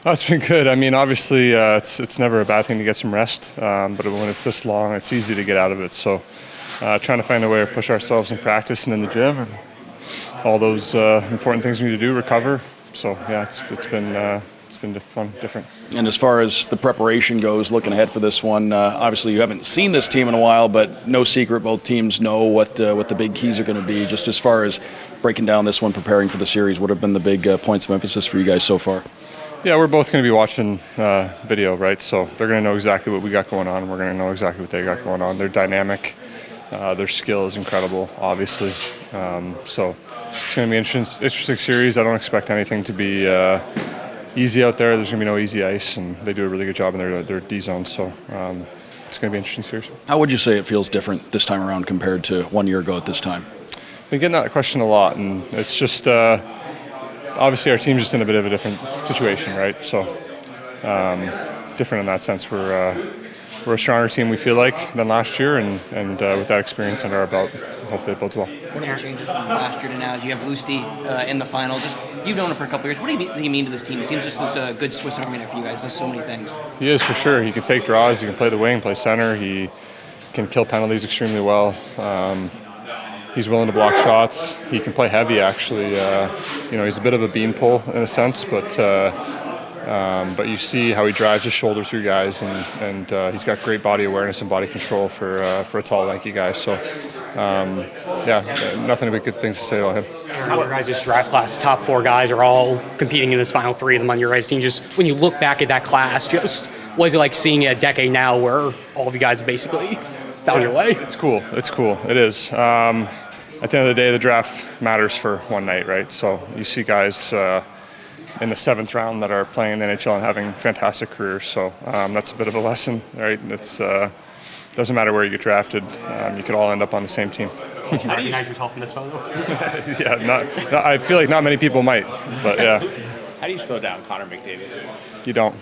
Oh, it's been good. I mean, obviously, it's never a bad thing to get some rest, but when it's this long, it's easy to get out of it. So, trying to find a way to push ourselves in practice and in the gym, and all those important things we need to do, recover. So, yeah, it's been fun, different. And as far as the preparation goes, looking ahead for this one, obviously you haven't seen this team in a while, but no secret, both teams know what the big keys are going to be. Just as far as breaking down this one, preparing for the series, what have been the big points of emphasis for you guys so far? Yeah, we're both going to be watching video, right? So they're going to know exactly what we got going on. We're going to know exactly what they got going on. They're dynamic. Their skill is incredible, obviously. So it's going to be an interesting series. I don't expect anything to be easy out there. There's going to be no easy ice, and they do a really good job in their D zone. So it's going to be an interesting series. How would you say it feels different this time around compared to 1 year ago at this time? I've been getting that question a lot, and it's just obviously our team's just in a bit of a different situation, right? So different in that sense. We're a stronger team, we feel like, than last year, and with that experience under our belt, hopefully it bodes well. What are your changes from last year to now? You have Luostarinen in the final. You've known him for a couple years. What do you mean to this team? He seems just a good Swiss Army knife for you guys. Does so many things. He is, for sure. He can take draws. He can play the wing, play center. He can kill penalties extremely well. He's willing to block shots. He can play heavy, actually. He's a bit of a beanpole in a sense, but you see how he drives his shoulder through guys, and he's got great body awareness and body control for a tall, lanky guy. So, nothing but good things to say about him. How your guys' draft class, top 4 guys are all competing in this final 3 of them on your guys' team. Just when you look back at that class, just what is it like seeing a decade now where all of you guys have basically found your way? It's cool. It is. At the end of the day, the draft matters for one night, right? So you see guys in the 7th round that are playing in the NHL and having fantastic careers. So that's a bit of a lesson, right? It's doesn't matter where you get drafted. You could all end up on the same team. How do you recognize yourself in this photo? Yeah, I feel like not many people might, but yeah. How do you slow down Connor McDavid? You don't.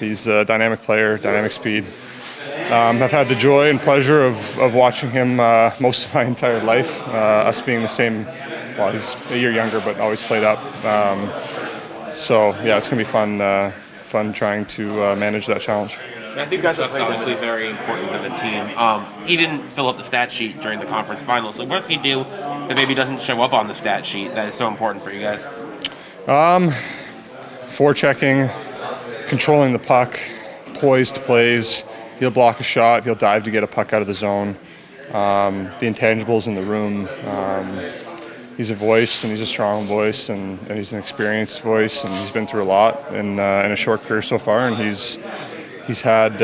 He's a dynamic player, dynamic speed. I've had the joy and pleasure of watching him most of my entire life. Us being the same, well, he's a year younger, but always played up. So yeah, it's gonna be fun trying to manage that challenge. I think that's obviously very important to the team. He didn't fill up the stat sheet during the conference finals. So what does he do that maybe doesn't show up on the stat sheet that is so important for you guys? Forechecking, controlling the puck, poised plays. He'll block a shot. He'll dive to get a puck out of the zone. The intangibles in the room. He's a voice, and he's a strong voice, and he's an experienced voice, and he's been through a lot in a short career so far, and he's done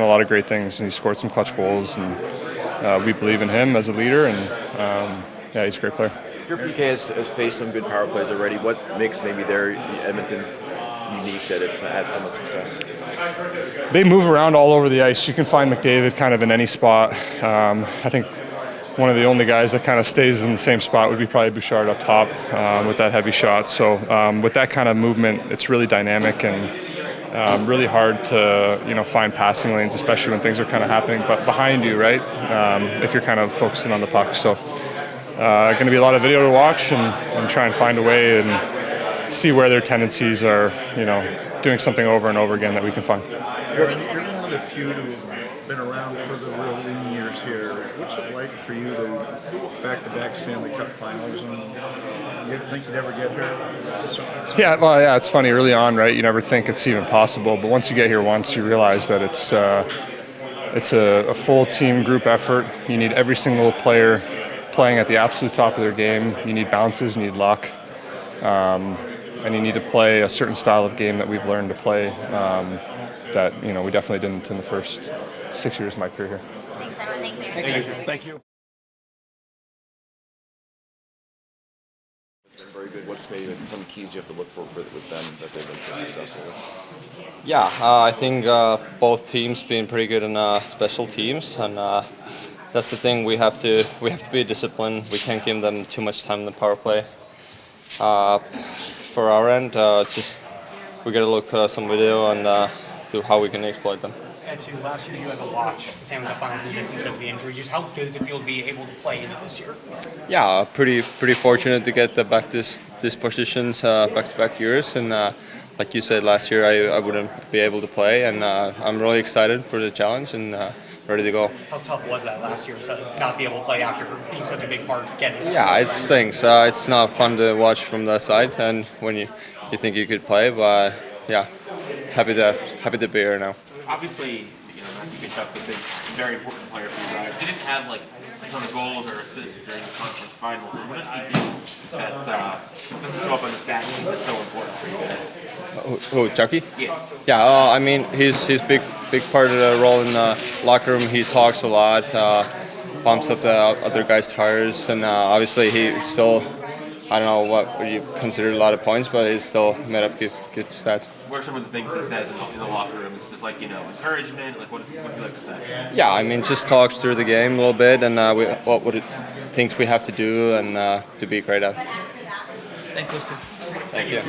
a lot of great things, and he's scored some clutch goals, and we believe in him as a leader, and he's a great player. Your PK has faced some good power plays already. What makes maybe Edmonton's unique that it's had so much success? They move around all over the ice. You can find McDavid kind of in any spot. I think one of the only guys that kind of stays in the same spot would be probably Bouchard up top with that heavy shot. So with that kind of movement, it's really dynamic and really hard to find passing lanes, especially when things are kind of happening but behind you, right? If you're kind of focusing on the puck. So going to be a lot of video to watch and try and find a way and see where their tendencies are, doing something over and over again that we can find. You're one of the few who have been around for the real lean years here. What's it like for you to back-to-back Stanley Cup Finals, and you didn't think you'd ever get here? Yeah, it's funny. Early on, right, you never think it's even possible, but once you get here once, you realize that it's a full team group effort. You need every single player playing at the absolute top of their game. You need bounces, you need luck. And you need to play a certain style of game that we've learned to play that we definitely didn't in the first 6 years of my career here. Thanks, everyone. Thanks, Aaron. Thank you. It's been very good. What's maybe some keys you have to look for with them that they've been so successful with? Yeah, I think both teams been pretty good in special teams, and that's the thing. We have to be disciplined. We can't give them too much time in the power play. For our end, we got to look some video and do how we can exploit them. Eetu, last year you had to watch the Stanley Cup Final from distance because of the injury. Just how good does it feel to be able to play in it this year? Yeah, pretty fortunate to get back these positions back-to-back years, and like you said last year, I wouldn't be able to play, and I'm really excited for the challenge and ready to go. How tough was that last year to not be able to play after being such a big part of getting it? Yeah, it stinks. It's not fun to watch from the side, and when you think you could play, but yeah, happy to be here now. Obviously, Matthew Tkachuk's a big, very important player for you guys. He didn't have like a ton of goals or assists during the conference finals. So what does he do that doesn't show up on the stat sheet that's so important for you guys? Who, Chucky? Yeah. Yeah, I mean, he's big part of the role in the locker room. He talks a lot, bumps up the other guys' tires, and obviously he still, I don't know what you consider a lot of points, but he's still made up good stats. What are some of the things he says in the locker room? It's just like, encouragement? Like, what do you like to say? Yeah, I mean, just talks through the game a little bit, and what it thinks we have to do and to be great at. Thanks, those two. Thank you.